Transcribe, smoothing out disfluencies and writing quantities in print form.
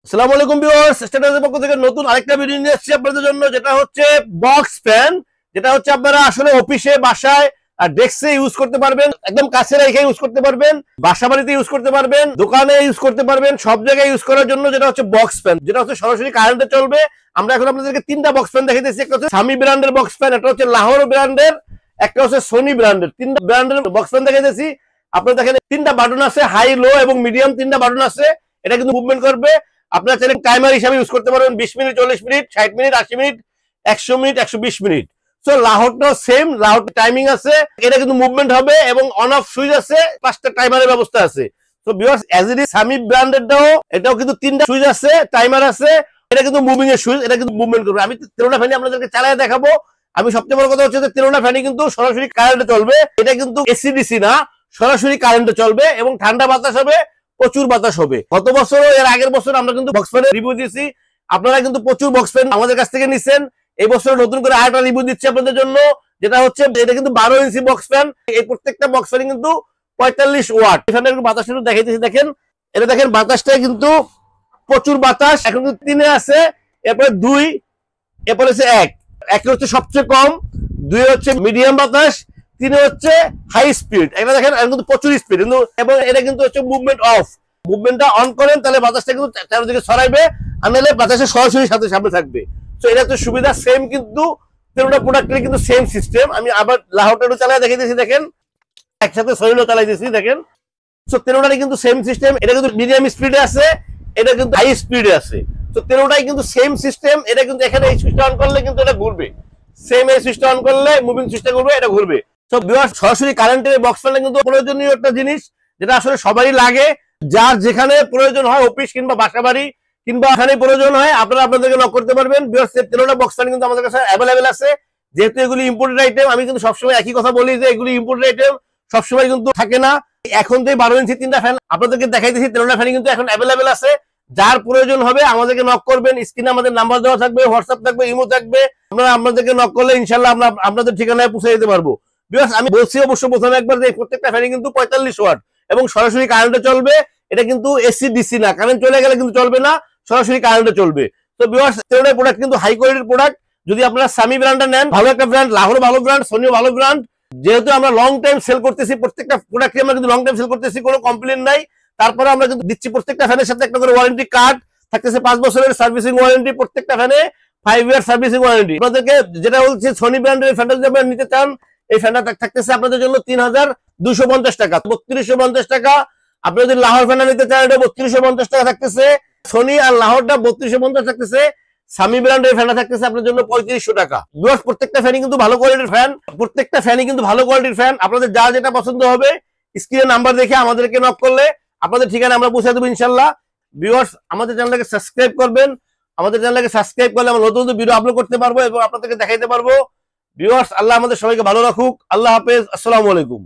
আসসালামু আলাইকুম ভিউয়ার্স, স্ট্যাটাসের পক্ষ থেকে নতুন আরেকটা ভিডিও নিয়ে এসেছি আপনাদের জন্য, যেটা হচ্ছে বক্স ফ্যান। যেটা হচ্ছে আপনারা আসলে অফিসে, বাসায় আর ডেস্কে ইউজ করতে পারবেন, একদম কাছে রেখে ইউজ করতে পারবেন, বাসা বাড়িতে ইউজ করতে পারবেন, দোকানে ইউজ করতে পারবেন, সব জায়গায় ইউজ করার জন্য যেটা হচ্ছে বক্স ফ্যান, যেটা হচ্ছে সরাসরি কারেন্টে চলবে। আমরা এখন আপনাদেরকে তিনটা বক্স ফ্যান দেখাইতেছি। একটা হচ্ছে সামি ব্র্যান্ডের বক্স ফ্যান, একটা হচ্ছে লাহোর ব্র্যান্ডের, একটা হচ্ছে সোনি ব্র্যান্ডের। তিনটা ব্র্যান্ডের বক্স ফ্যান দেখাইতেছি। আপনারা দেখেন তিনটা বাটন আছে, হাই, লো এবং মিডিয়াম, তিনটা বাটন আছে। এটা কিন্তু মুভমেন্ট করবে। আপনারা চাইলে টাইমার হিসাবে ইউজ করতে পারবেন, 20 মিনিট, 40 মিনিট, 60 মিনিট, 80 মিনিট, 100 মিনিট, 120 মিনিট। সো লাহোরটাও সেম, লাহোর টাইমিং আছে। এটা কিন্তু মুভমেন্ট হবে এবং অন অফ সুইচ আছে, 5টা টাইমারের ব্যবস্থা আছে। তো ভিউয়ার্স, অ্যাজ ইট ইজ সামি ব্র্যান্ডেরটাও, এটাও কিন্তু 3টা সুইচ আছে, টাইমার আছে। এটা কিন্তু মুভিং এর সুইচ, এটা কিন্তু মুভমেন্ট করবে। আমি 13টা ফ্যানই আপনাদেরকে চালিয়ে দেখাবো। আমি সবচেয়ে বড় কথা হচ্ছে যে 13টা ফ্যানই কিন্তু সরাসরি কারেন্টে চলবে। এটা কিন্তু এসি-ডিসি না, সরাসরি কারেন্টে চলবে এবং ঠান্ডা বাতাস হবে, প্রচুর বাতাস হবে। গত বছর, এর আগের বছর আমরা কিন্তু বক্স ফ্যানের রিভিউ দিয়েছি। আপনারা কিন্তু প্রচুর বক্স ফ্যান আমাদের কাছ থেকে নিছেন। এই বছর নতুন করে আরেকটা রিভিউ দিচ্ছি আপনাদের জন্য, যেটা হচ্ছে এটা কিন্তু 12 ইঞ্চি বক্স ফ্যান। এই প্রত্যেকটা বক্স ফ্যান কিন্তু 45 ওয়াট। এখানে বাতাস একটু দেখাইতেছি, দেখেন। এটা দেখেন, বাতাসটা কিন্তু প্রচুর বাতাস। এখন কিন্তু 3 আছে, এরপরে 2, এরপরে হচ্ছে 1। 1 হচ্ছে সবচেয়ে কম, 2 হচ্ছে মিডিয়াম বাতাস, 3 হচ্ছে হাই স্পিড। এটা দেখেন কিন্তু প্রচুর স্পিড কিন্তু, এবং এটা কিন্তু হচ্ছে মুভমেন্ট অফ। মুভমেন্টটা অন করেন তাহলে বাতাসটা কিন্তু চারদিকে ছড়াইবে, আর নাহলে বাতাসের সরাসরি সাথে সামনে থাকবে। তো এটা হচ্ছে সুবিধা। সেম কিন্তু 13টা প্রোডাক্টের কিন্তু সেম সিস্টেম। আমি আবার লাহোরটা চালাই দেখাইতেছি, দেখেন। একসাথে সরিলো চালাইতেছি, দেখেন। তো 13টারই কিন্তু সেম সিস্টেম। এটা কিন্তু মিডিয়াম স্পিডে আছে, এটা কিন্তু হাই স্পিডে আছে। তো 13টাই কিন্তু সেম সিস্টেম। এটা কিন্তু এখানে এই সুইচটা অন করলে কিন্তু এটা ঘুরবে। সেম এই সুইচটা অন করলে মুভিং সুইচটা ঘুরবে, এটা ঘুরবে। তো ভিউয়ার্স, সরাসরি কারেন্টের বক্স ফ্যান কিন্তু প্রয়োজনীয় একটা জিনিস, যেটা আসলে সবারই লাগে। যার যেখানে প্রয়োজন হয়, অফিস কিংবা বাসা বাড়ি কিংবা এখানে প্রয়োজন হয়, আপনারা আপনাদেরকে নক করতে পারবেন। ভিউয়ার্স, 13টা বক্স ফ্যান কিন্তু আমাদের কাছে অ্যাভেলেবেল আছে। যেহেতু এগুলি ইম্পোর্টেড আইটেম, আমি কিন্তু সবসময় একই কথা বলি যে এগুলি ইম্পোর্টেড আইটেম, সবসময় কিন্তু থাকে না। এখন যে 12 ইঞ্চি 3টা ফ্যান আপনাদেরকে দেখাইতেছি, 13টা ফ্যান কিন্তু এখন অ্যাভেলেবেল আছে। যার প্রয়োজন হবে আমাদেরকে নক করবেন। স্ক্রিনে আমাদের নাম্বার দেওয়া থাকবে, হোয়াটসঅ্যাপ থাকবে, ইমো থাকবে। আপনারা আপনাদেরকে নক করলে ইনশাআল্লাহ আমরা আপনাদের ঠিকানায় পৌঁছে দিতে পারবো। ভিউয়ার্স, আমি বলছি অবশ্য প্রথমে একবার যে প্রত্যেকটা ফ্যানই কিন্তু 45 ওয়াট এবং সরাসরি কারেন্টে চলবে। এটা কিন্তু এসি ডিসি না, কারেন্ট চলে গেলে কিন্তু চলবে না, সরাসরি কারেন্টে চলবে। তো ভিউয়ার্স, 13টা প্রোডাক্ট কিন্তু হাই কোয়ালিটির প্রোডাক্ট। যদি আপনারা সামি ব্র্যান্ডটা নেন, ভালো একটা ব্র্যান্ড, লাহোর ভালো ব্র্যান্ড, সোনিও ভালো ব্র্যান্ড। যেহেতু আমরা লং টাইম সেল করতেছি, প্রত্যেকটা প্রোডাক্টে আমরা কিন্তু লং টাইম সেল করতেছি, কোনো কমপ্লেন নাই। তারপরে আমরা কিন্তু দিচ্ছি প্রত্যেকটা ফ্যানের সাথে একটা করে ওয়ারেন্টি কার্ড থাকতেছে, 5 বছরের সার্ভিসিং ওয়ারেন্টি, প্রত্যেকটা ফ্যানে 5 ইয়ার সার্ভিসিং ওয়ারেন্টি। আপনাদেরকে যেটা বলছি, সোনি ব্র্যান্ডের ফ্যানটা যদি আপনারা নিতে চান, এই ফ্যানটা থাকতেছে আপনাদের জন্য 3250 টাকা, 3250 টাকা। আপনি যদি লাহোর ফ্যানটা নিতে চান, এটা 3250 টাকা থাকতেছে। সোনি আর লাহোরটা 3250 থাকতেছে। সামি ব্র্যান্ডের ফ্যানটা থাকতেছে আপনার জন্য 3500 টাকা। ভিউয়ার্স, প্রত্যেকটা ফ্যানই কিন্তু ভালো কোয়ালিটির ফ্যান, প্রত্যেকটা ফ্যানই কিন্তু ভালো কোয়ালিটির ফ্যান। আপনাদের যা যেটা পছন্দ হবে, স্ক্রিনে নাম্বার দেখে আমাদেরকে নক করলে আপনাদের ঠিকানা আমরা পৌঁছে দেবো ইনশাআল্লাহ। ভিউয়ার্স, আমাদের চ্যানেলটাকে সাবস্ক্রাইব করবেন। আমাদের চ্যানেলটাকে সাবস্ক্রাইব করলে আমরা নতুন নতুন ভিডিও আপলোড করতে পারবো এবং আপনাদেরকে দেখাইতে পারবো। ভিউয়ার্স, আল্লাহ আমাদের সবাইকে ভালো রাখুক। আল্লাহ হাফেজ, আসসালামু আলাইকুম।